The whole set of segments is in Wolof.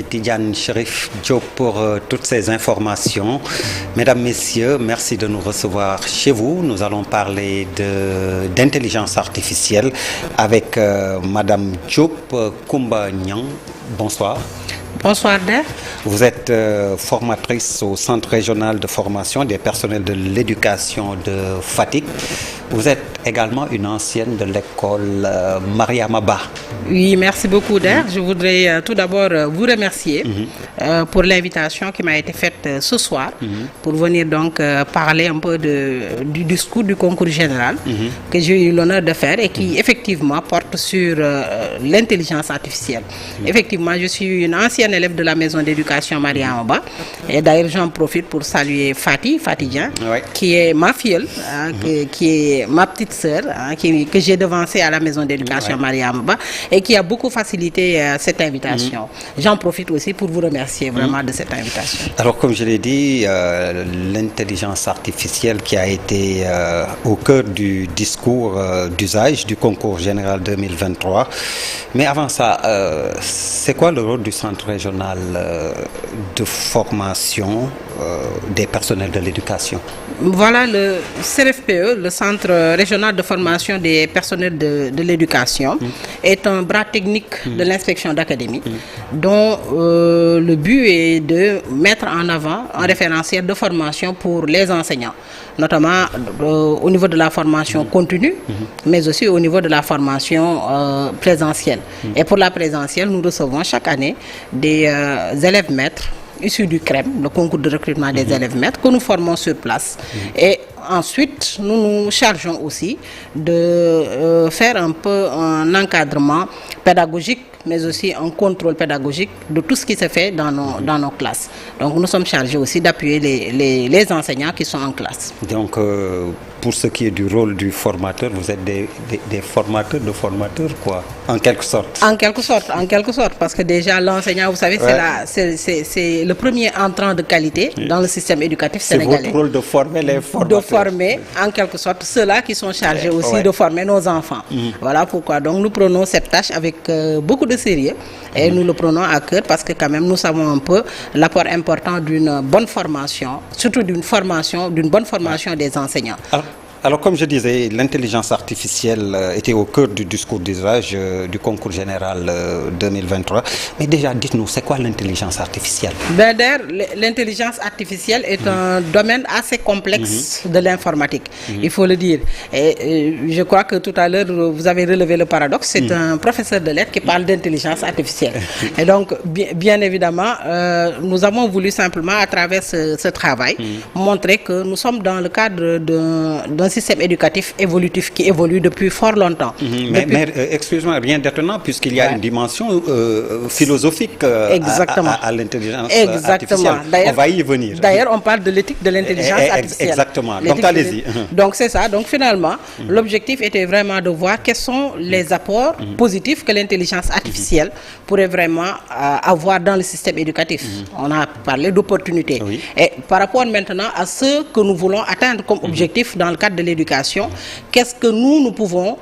Tidiane Chérif Diop pour toutes ces informations. Mesdames, Messieurs, merci de nous recevoir chez vous. Nous allons parler d'intelligence artificielle avec Madame Diop Koumba Niang. Bonsoir. Bonsoir Der. Vous êtes formatrice au Centre régional de formation des personnels de l'éducation de Fatick. Vous êtes également une ancienne de l'école Mariama Ba. Oui, merci beaucoup Der. Je voudrais tout d'abord vous remercier pour l'invitation qui m'a été faite ce soir pour venir donc parler un peu du discours du concours général que j'ai eu l'honneur de faire et qui effectivement porte sur l'intelligence artificielle. Effectivement, je suis une ancienne élève de la maison d'éducation Mariama Ba et d'ailleurs j'en profite pour saluer Fatih Dieng, qui est ma filleule, qui est ma petite sœur, que j'ai devancée à la maison d'éducation Mariama Ba et qui a beaucoup facilité cette invitation. J'en profite aussi pour vous remercier vraiment de cette invitation. Alors comme je l'ai dit, l'intelligence artificielle qui a été au cœur du discours d'usage du concours général 2023. Mais avant ça, c'est quoi le rôle du centre régional de formation des personnels de l'éducation? Voilà, le CRFPE, le Centre régional de formation des personnels de l'éducation, est un bras technique de l'inspection d'académie, dont le but est de mettre en avant un référentiel de formation pour les enseignants, notamment au niveau de la formation continue, mais aussi au niveau de la formation présentielle. Et pour la présentielle, nous recevons chaque année des élèves maîtres issus du CREM, le concours de recrutement des élèves maîtres, que nous formons sur place. Et ensuite, nous nous chargeons aussi de faire un peu un encadrement pédagogique, mais aussi un contrôle pédagogique de tout ce qui se fait dans nos classes. Donc nous sommes chargés aussi d'appuyer les enseignants qui sont en classe. Donc pour ce qui est du rôle du formateur, vous êtes des formateurs de formateurs, quoi, en quelque sorte. En quelque sorte, parce que déjà l'enseignant, vous savez, c'est le premier entrant de qualité dans le système éducatif sénégalais. C'est votre rôle de former les formateurs. De former, en quelque sorte, ceux-là qui sont chargés aussi de former nos enfants. Voilà pourquoi donc nous prenons cette tâche avec beaucoup de sérieux et nous le prenons à cœur parce que quand même nous savons un peu l'apport important d'une bonne formation, surtout d'une bonne formation des enseignants. Alors comme je disais, l'intelligence artificielle était au cœur du discours d'usage du concours général 2023. Mais déjà, dites-nous, c'est quoi l'intelligence artificielle? L'intelligence artificielle est un domaine assez complexe de l'informatique, il faut le dire. Et je crois que tout à l'heure, vous avez relevé le paradoxe. C'est un professeur de lettres qui parle d'intelligence artificielle. Et donc, bien évidemment, nous avons voulu simplement, à travers ce travail, montrer que nous sommes dans le cadre d'un système éducatif évolutif qui évolue depuis fort longtemps. Mais excusez-moi, rien d'étonnant puisqu'il y a une dimension philosophique à l'intelligence artificielle. On va y venir. D'ailleurs, on parle de l'éthique de l'intelligence artificielle. Exactement. Donc allez-y. Donc c'est ça. Donc finalement, l'objectif était vraiment de voir quels sont les apports positifs que l'intelligence artificielle pourrait vraiment avoir dans le système éducatif. On a parlé d'opportunités. Et par rapport maintenant à ce que nous voulons atteindre comme objectif dans le cadre de l'éducation, qu'est-ce que nous pouvons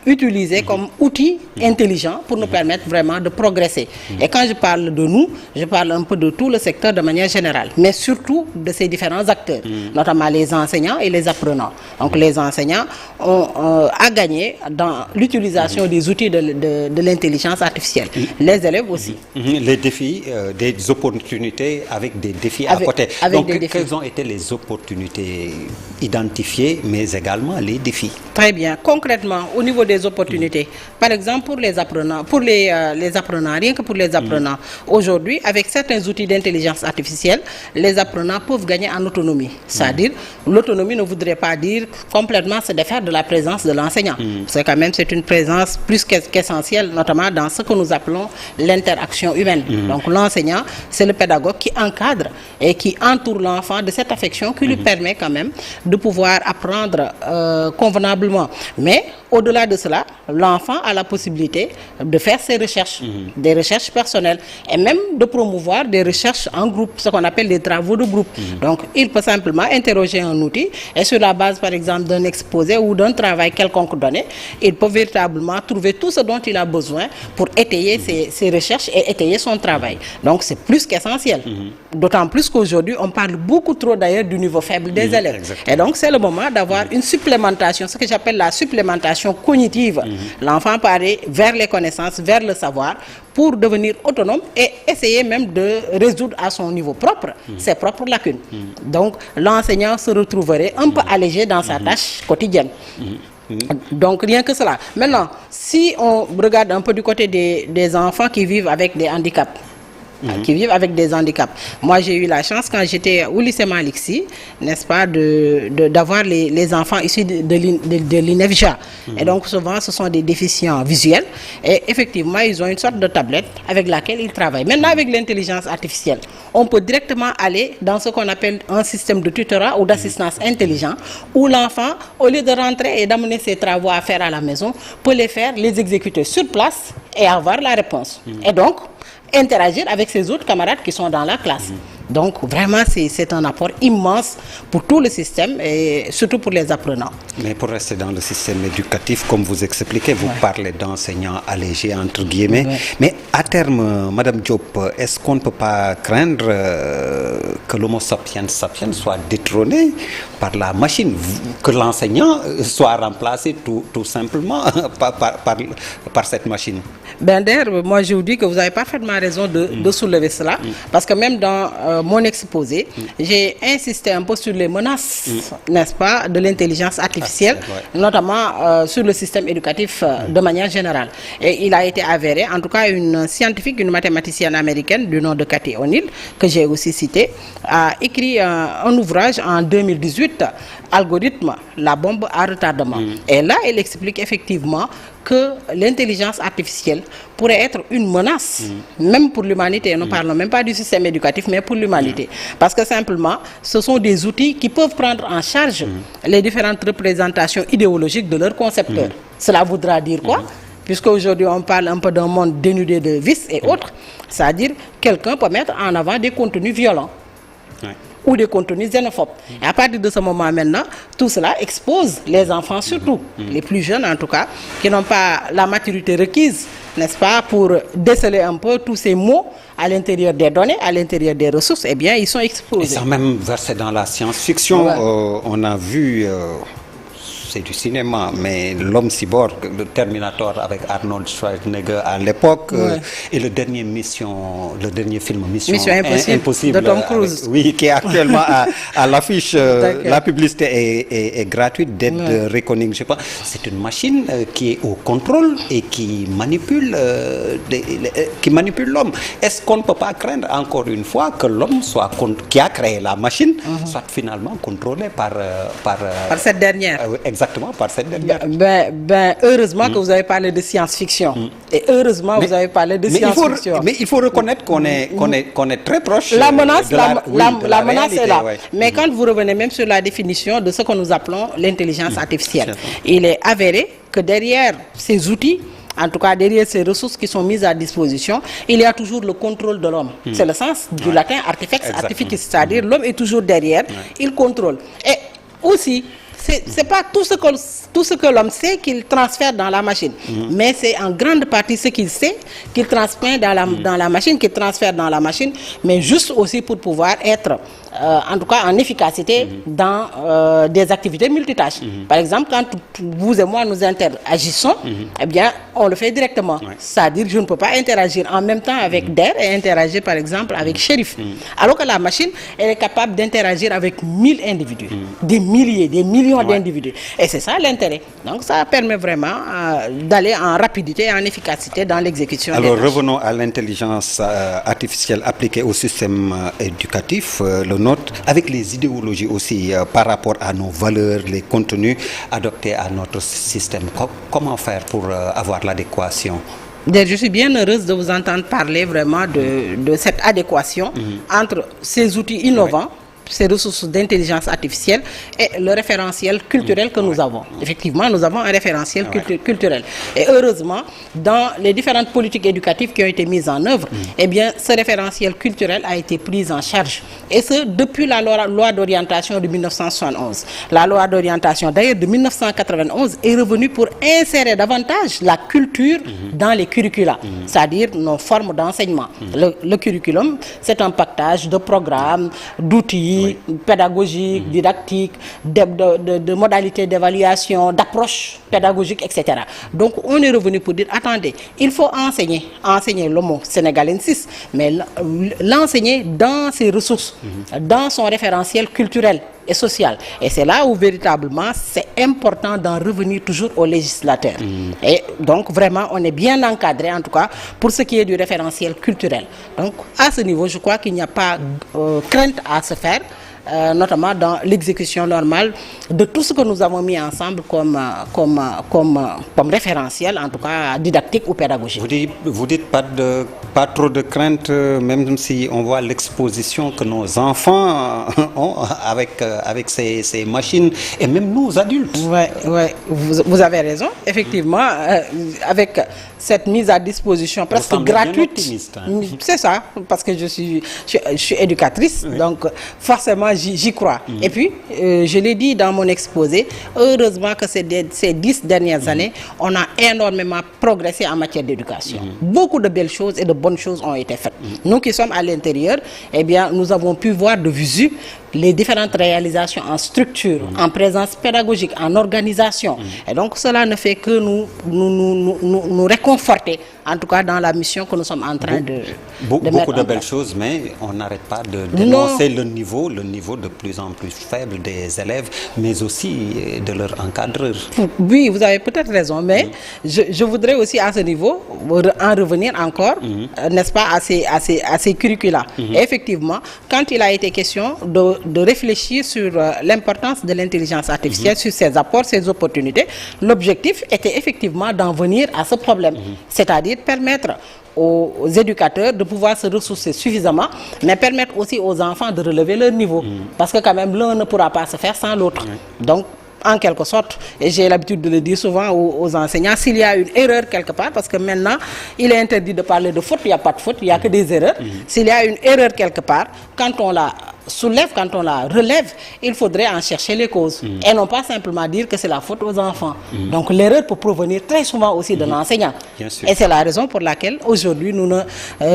utiliser comme outil intelligent pour nous permettre vraiment de progresser. Et quand je parle de nous, je parle un peu de tout le secteur de manière générale, mais surtout de ces différents acteurs, notamment les enseignants et les apprenants. Donc les enseignants ont à gagner dans l'utilisation des outils de l'intelligence artificielle. Les élèves aussi. Les défis, des opportunités avec des défis à côté. Donc quelles ont été les opportunités identifiées, mais également les défis? Très bien. Concrètement, au niveau des opportunités, par exemple pour les apprenants, rien que pour les apprenants, aujourd'hui, avec certains outils d'intelligence artificielle, les apprenants peuvent gagner en autonomie. C'est-à-dire, l'autonomie ne voudrait pas dire complètement se défaire de la présence de l'enseignant. C'est quand même, c'est une présence plus qu'essentielle, notamment dans ce que nous appelons l'interaction humaine. Donc l'enseignant, c'est le pédagogue qui encadre et qui entoure l'enfant de cette affection qui lui permet quand même de pouvoir apprendre convenablement. Mais au-delà de cela, l'enfant a la possibilité de faire ses recherches, des recherches personnelles, et même de promouvoir des recherches en groupe, ce qu'on appelle des travaux de groupe. Donc, il peut simplement interroger un outil, et sur la base, par exemple, d'un exposé ou d'un travail quelconque donné, il peut véritablement trouver tout ce dont il a besoin pour étayer ses recherches et étayer son travail. Donc, c'est plus qu'essentiel. D'autant plus qu'aujourd'hui, on parle beaucoup trop d'ailleurs du niveau faible des élèves. Exactement. Et donc, c'est le moment d'avoir une supplémentation, ce que j'appelle la supplémentation cognitive. L'enfant peut aller vers les connaissances, vers le savoir, pour devenir autonome et essayer même de résoudre à son niveau propre ses propres lacunes. Donc, l'enseignant se retrouverait un peu allégé dans sa tâche quotidienne. Donc, rien que cela. Maintenant, si on regarde un peu du côté des enfants qui vivent avec des handicaps, Moi, j'ai eu la chance, quand j'étais au lycée Malick Sy, n'est-ce pas, d'avoir les enfants issus de l'INEFJA. Et donc, souvent, ce sont des déficients visuels. Et effectivement, ils ont une sorte de tablette avec laquelle ils travaillent. Maintenant, avec l'intelligence artificielle, on peut directement aller dans ce qu'on appelle un système de tutorat ou d'assistance intelligent, où l'enfant, au lieu de rentrer et d'amener ses travaux à faire à la maison, peut les exécuter sur place et avoir la réponse. Et donc, interagir avec ses autres camarades qui sont dans la classe. Donc vraiment, c'est un apport immense pour tout le système et surtout pour les apprenants. Mais pour rester dans le système éducatif, comme vous expliquez, vous parlez d'enseignants allégés, entre guillemets. Mais à terme, Madame Diop, est-ce qu'on ne peut pas craindre que l'homo sapiens sapiens soit détrôné par la machine, que l'enseignant soit remplacé tout simplement par cette machine? D'ailleurs, moi je vous dis que vous avez parfaitement raison de soulever cela, parce que même dans mon exposé, j'ai insisté un peu sur les menaces, n'est-ce pas, de l'intelligence artificielle, notamment sur le système éducatif de manière générale. Et il a été avéré, en tout cas une scientifique, une mathématicienne américaine du nom de Cathy O'Neil, que j'ai aussi cité, a écrit un ouvrage en 2018, Algorithme, la bombe à retardement. Et là, elle explique effectivement que l'intelligence artificielle pourrait être une menace, même pour l'humanité. Nous ne parlons même pas du système éducatif, mais pour l'humanité. Parce que simplement, ce sont des outils qui peuvent prendre en charge les différentes représentations idéologiques de leurs concepteurs. Cela voudra dire quoi? Puisqu'aujourd'hui, on parle un peu d'un monde dénudé de vices et autres, c'est-à-dire quelqu'un peut mettre en avant des contenus violents. Ou des contenus xénophobes. Et à partir de ce moment maintenant, tout cela expose les enfants, surtout les plus jeunes en tout cas, qui n'ont pas la maturité requise, n'est-ce pas, pour déceler un peu tous ces mots à l'intérieur des données, à l'intérieur des ressources. Eh bien, ils sont exposés. Et ça même versé dans la science-fiction. On a vu... c'est du cinéma, mais l'homme cyborg, le Terminator avec Arnold Schwarzenegger à l'époque, et le dernier film Mission Impossible de Tom Cruise, qui est actuellement à l'affiche. La publicité est gratuite, Dead Reckoning, je sais pas. C'est une machine qui est au contrôle et qui manipule l'homme. Est-ce qu'on ne peut pas craindre encore une fois que l'homme qui a créé la machine soit finalement contrôlé par cette dernière? Exactement, par cette dernière. Heureusement que vous avez parlé de science-fiction. Et heureusement vous avez parlé de science-fiction. Mais il faut reconnaître qu'on est très proche. La menace, la menace est là. Ouais. Mais quand vous revenez même sur la définition de ce que nous appelons l'intelligence artificielle, il est avéré que derrière ces outils, en tout cas derrière ces ressources qui sont mises à disposition, il y a toujours le contrôle de l'homme. C'est le sens du latin artifex, artificis, c'est-à-dire l'homme est toujours derrière, il contrôle. Et aussi, c'est pas tout ce que l'homme sait qu'il transfère dans la machine, mais c'est en grande partie ce qu'il sait qu'il transmet dans la machine, qu'il transfère dans la machine, mais juste aussi pour pouvoir être en tout cas en efficacité dans des activités multitâches. Par exemple, quand vous et moi nous interagissons, eh bien, on le fait directement. C'est-à-dire que je ne peux pas interagir en même temps avec Der et interagir par exemple avec Chérif. Alors que la machine, elle est capable d'interagir avec 1000 individus, des milliers, des millions d'individus. Et c'est ça l'intérêt. Donc ça permet vraiment d'aller en rapidité et en efficacité dans l'exécution. Alors revenons à l'intelligence artificielle appliquée au système éducatif, le nôtre, avec les idéologies aussi par rapport à nos valeurs, les contenus adoptés à notre système. Comment faire pour avoir l'adéquation? Je suis bien heureuse de vous entendre parler vraiment de cette adéquation entre ces outils innovants ces ressources d'intelligence artificielle et le référentiel culturel que nous avons. Effectivement, nous avons un référentiel culturel. Et heureusement, dans les différentes politiques éducatives qui ont été mises en œuvre, eh bien, ce référentiel culturel a été pris en charge. Et ce, depuis la loi d'orientation de 1971. La loi d'orientation, d'ailleurs, de 1991 est revenue pour insérer davantage la culture dans les curricula, c'est-à-dire nos formes d'enseignement. Le curriculum, c'est un pactage de programmes, d'outils pédagogiques, didactiques, de modalités d'évaluation, d'approches pédagogiques, etc. Donc, on est revenu pour dire, attendez, il faut enseigner le mot sénégalensis, mais l'enseigner dans ses ressources, dans son référentiel culturel et social. Et c'est là où véritablement c'est important d'en revenir toujours aux législateurs. Et donc vraiment on est bien encadré en tout cas pour ce qui est du référentiel culturel. Donc à ce niveau je crois qu'il n'y a pas crainte à se faire. Notamment dans l'exécution normale de tout ce que nous avons mis ensemble comme référentiel, en tout cas didactique ou pédagogique. Vous dites pas trop de crainte, même si on voit l'exposition que nos enfants ont avec ces machines, et même nous adultes. Oui, vous avez raison. Effectivement, avec cette mise à disposition presque gratuite, c'est ça, parce que je suis éducatrice, donc forcément j'y crois. Et puis, je l'ai dit dans mon exposé, heureusement que ces 10 dernières années, on a énormément progressé en matière d'éducation. Beaucoup de belles choses et de bonnes choses ont été faites. Nous qui sommes à l'intérieur, eh bien, nous avons pu voir de visu les différentes réalisations en structure, en présence pédagogique, en organisation. Et donc, cela ne fait que nous réconforter, en tout cas dans la mission que nous sommes en train de mettre en place. Beaucoup de belles choses, mais on n'arrête pas de dénoncer le niveau de plus en plus faible des élèves, mais aussi de leurs encadreurs. Oui, vous avez peut-être raison, mais je voudrais aussi à ce niveau en revenir encore, n'est-ce pas, à ces curricula. Et effectivement, quand il a été question de réfléchir sur l'importance de l'intelligence artificielle, sur ses apports, ses opportunités, l'objectif était effectivement d'en venir à ce problème, c'est-à-dire permettre aux éducateurs de pouvoir se ressourcer suffisamment, mais permettre aussi aux enfants de relever leur niveau. Parce que quand même, l'un ne pourra pas se faire sans l'autre. Donc, en quelque sorte, et j'ai l'habitude de le dire souvent aux enseignants, s'il y a une erreur quelque part, parce que maintenant, il est interdit de parler de faute, il n'y a pas de faute, il n'y a que des erreurs. S'il y a une erreur quelque part, quand on la soulève, quand on la relève, il faudrait en chercher les causes. Et non pas simplement dire que c'est la faute aux enfants. Donc l'erreur peut provenir très souvent aussi de l'enseignant. Et c'est la raison pour laquelle aujourd'hui nous ne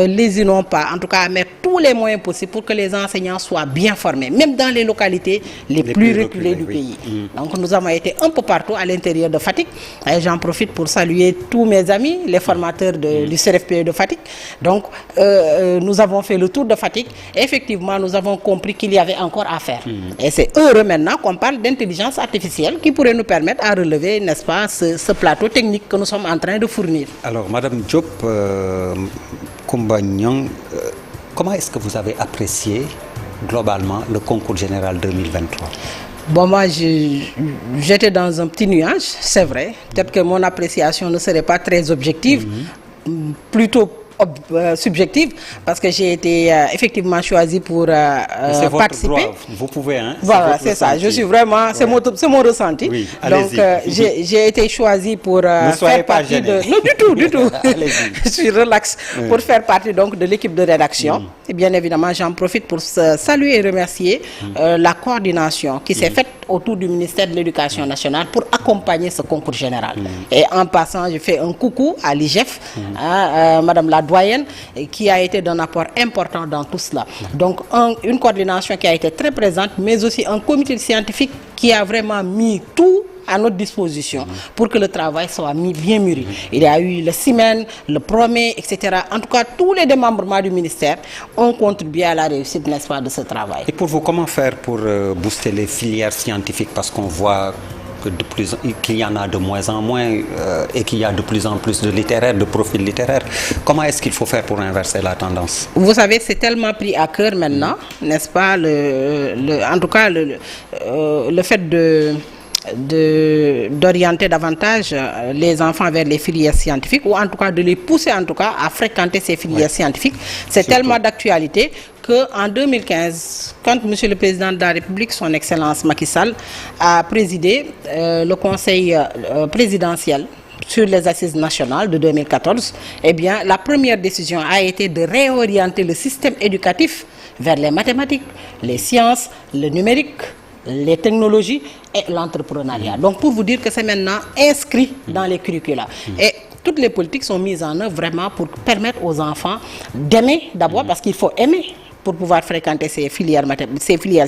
lésinons pas, en tout cas à mettre tous les moyens possibles pour que les enseignants soient bien formés, même dans les localités les plus reculées du pays. Donc nous avons été un peu partout à l'intérieur de Fatick. Et j'en profite pour saluer tous mes amis, les formateurs du CRFPE de Fatick. Donc nous avons fait le tour de Fatick. Et effectivement, nous avons compris qu'il y avait encore à faire. Et c'est heureux maintenant qu'on parle d'intelligence artificielle qui pourrait nous permettre à relever, n'est-ce pas, ce plateau technique que nous sommes en train de fournir. Alors, Madame Diop, Koumba Niang, comment est-ce que vous avez apprécié globalement le concours général 2023? Bon, moi, j'étais dans un petit nuage, c'est vrai. Peut-être que mon appréciation ne serait pas très objective, plutôt subjective, parce que j'ai été effectivement choisi pour participer. Droit. Vous pouvez, hein? Voilà, c'est ça. Je suis vraiment, c'est mon ressenti. Oui, donc, j'ai été choisi pour faire partie de. Non, du tout. Je suis relax pour faire partie donc de l'équipe de rédaction. Et bien évidemment, j'en profite pour saluer et remercier la coordination qui s'est faite autour du ministère de l'Éducation nationale pour accompagner ce concours général. Et en passant, je fais un coucou à l'IGEF, Madame la doyenne, qui a été d'un apport important dans tout cela. Donc, une coordination qui a été très présente, mais aussi un comité scientifique qui a vraiment mis tout à notre disposition pour que le travail soit bien mûri. Il y a eu le CIMEN, le PROME, etc. En tout cas, tous les démembrements du ministère ont contribué à la réussite, n'est-ce pas, de ce travail. Et pour vous, comment faire pour booster les filières scientifiques? Parce qu'on voit qu'il y en a de moins en moins et qu'il y a de plus en plus de littéraires, de profils littéraires. Comment est-ce qu'il faut faire pour inverser la tendance? Vous savez, c'est tellement pris à cœur maintenant, n'est-ce pas, en tout cas, le fait d'orienter davantage les enfants vers les filières scientifiques, ou en tout cas de les pousser en tout cas à fréquenter ces filières scientifiques. C'est tellement d'actualité qu'en 2015, quand Monsieur le Président de la République, son Excellence Macky Sall, a présidé le Conseil présidentiel sur les assises nationales de 2014, eh bien, la première décision a été de réorienter le système éducatif vers les mathématiques, les sciences, le numérique, les technologies et l'entrepreneuriat. Donc, pour vous dire que c'est maintenant inscrit dans les curricula. Et toutes les politiques sont mises en œuvre vraiment pour permettre aux enfants d'aimer d'abord, parce qu'il faut aimer pour pouvoir fréquenter ces filières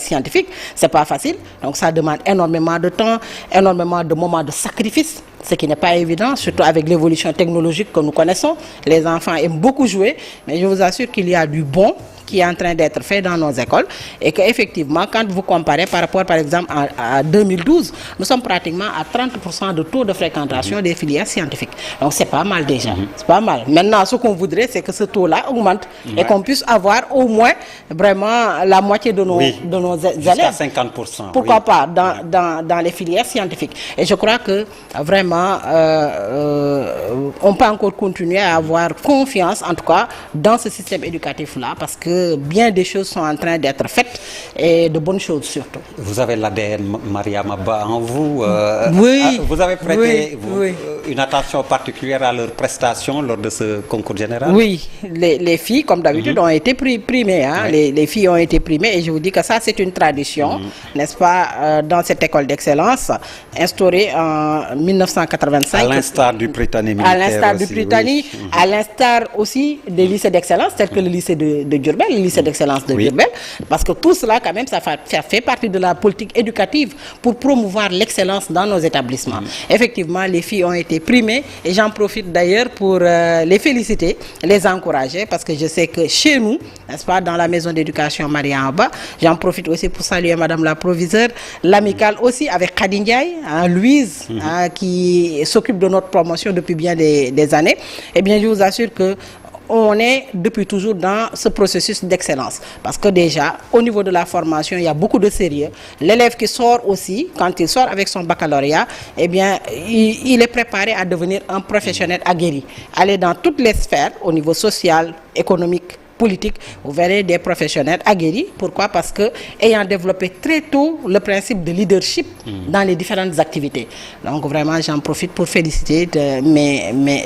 scientifiques. C'est pas facile, donc ça demande énormément de temps, énormément de moments de sacrifice, ce qui n'est pas évident, surtout avec l'évolution technologique que nous connaissons. Les enfants aiment beaucoup jouer, mais je vous assure qu'il y a du bon qui est en train d'être fait dans nos écoles et qu'effectivement, quand vous comparez par rapport, par exemple, à 2012, nous sommes pratiquement à 30% de taux de fréquentation des filières scientifiques. Donc, c'est pas mal déjà. C'est pas mal. Maintenant, ce qu'on voudrait, c'est que ce taux-là augmente et qu'on puisse avoir au moins vraiment la moitié de nos élèves. Jusqu'à 50%. Pourquoi pas dans les filières scientifiques. Et je crois que vraiment, on peut encore continuer à avoir confiance, en tout cas, dans ce système éducatif-là, parce que bien des choses sont en train d'être faites et de bonnes choses surtout. Vous avez l'ADN Mariam Abba en vous. Oui. Vous avez prêté une attention particulière à leurs prestations lors de ce concours général? Oui, les filles, comme d'habitude, ont été primées. Hein. Les filles ont été primées et je vous dis que ça, c'est une tradition, n'est-ce pas, dans cette école d'excellence, instaurée en 1985. À l'instar du Prytanée militaire. À l'instar du Prytanée, à l'instar aussi des lycées d'excellence, tels que le lycée de Diourbel, le lycée d'excellence de Diourbel, parce que tout cela, quand même, ça fait partie de la politique éducative pour promouvoir l'excellence dans nos établissements. Effectivement, les filles ont été primées et j'en profite d'ailleurs pour les féliciter, les encourager, parce que je sais que chez nous, n'est-ce pas, dans la maison d'éducation Mariam Abba, j'en profite aussi pour saluer Madame la proviseure, l'amicale aussi avec Khady Ndiaye, Louise, qui s'occupe de notre promotion depuis bien des années. Eh bien, je vous assure que on est depuis toujours dans ce processus d'excellence. Parce que déjà, au niveau de la formation, il y a beaucoup de sérieux. L'élève qui sort aussi, quand il sort avec son baccalauréat, eh bien, il est préparé à devenir un professionnel aguerri. Aller dans toutes les sphères, au niveau social, économique, politique, vous verrez des professionnels aguerris. Pourquoi? Parce que ayant développé très tôt le principe de leadership dans les différentes activités. Donc vraiment, j'en profite pour féliciter mes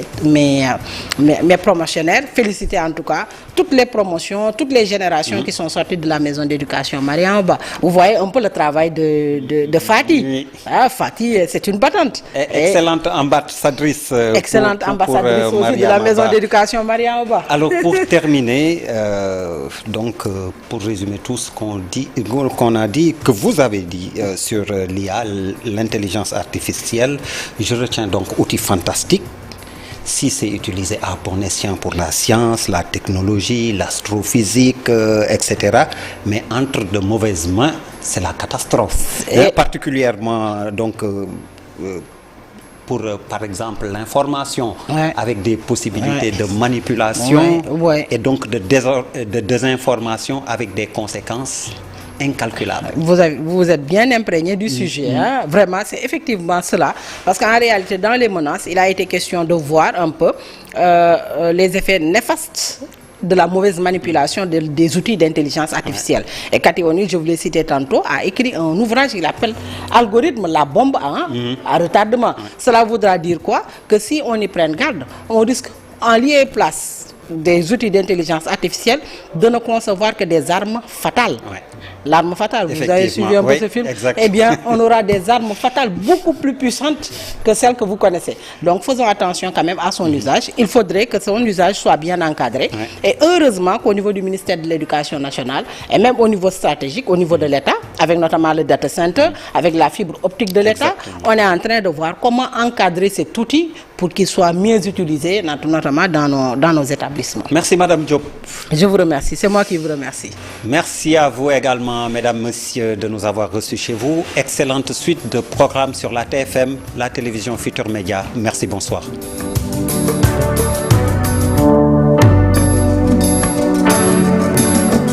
promotionnaires, féliciter en tout cas toutes les promotions, toutes les générations qui sont sorties de la maison d'éducation Mariam Abba. Vous voyez un peu le travail de Fatih. Oui. Ah, Fatih, c'est une battante. Excellente ambassadrice. Excellente ambassadrice aussi de la maison d'éducation Mariam Abba. Alors pour terminer, pour résumer tout ce qu'on a dit, que vous avez dit sur l'IA, l'intelligence artificielle, je retiens donc outil fantastique. Si c'est utilisé à bon escient pour la science, la technologie, l'astrophysique, etc. Mais entre de mauvaises mains, c'est la catastrophe. Et particulièrement donc pour, par exemple, l'information, avec des possibilités de manipulation et donc de désinformation avec des conséquences incalculable. Vous êtes bien imprégné du sujet. Hein? Vraiment, c'est effectivement cela. Parce qu'en réalité, dans les menaces, il a été question de voir un peu les effets néfastes de la mauvaise manipulation des outils d'intelligence artificielle. Et Cathy O'Neil, je vous l'ai cité tantôt, a écrit un ouvrage qu'il appelle Algorithme, la bombe à retardement. Cela voudra dire quoi? Que si on y prend garde, on risque en lieu et place des outils d'intelligence artificielle de ne concevoir que des armes fatales. L'arme fatale, vous avez suivi un peu ce film? Eh bien, on aura des armes fatales beaucoup plus puissantes que celles que vous connaissez. Donc, faisons attention quand même à son usage. Il faudrait que son usage soit bien encadré. Et heureusement qu'au niveau du ministère de l'Éducation nationale, et même au niveau stratégique, au niveau de l'État, avec notamment le data center, avec la fibre optique de l'État, on est en train de voir comment encadrer cet outil pour qu'il soit mieux utilisé, notamment dans nos établissements. Merci Madame Diop. Je vous remercie, c'est moi qui vous remercie. Merci à vous également, Mesdames, Messieurs, de nous avoir reçus chez vous. Excellente suite de programmes sur la TFM, la télévision Futur Média. Merci, bonsoir.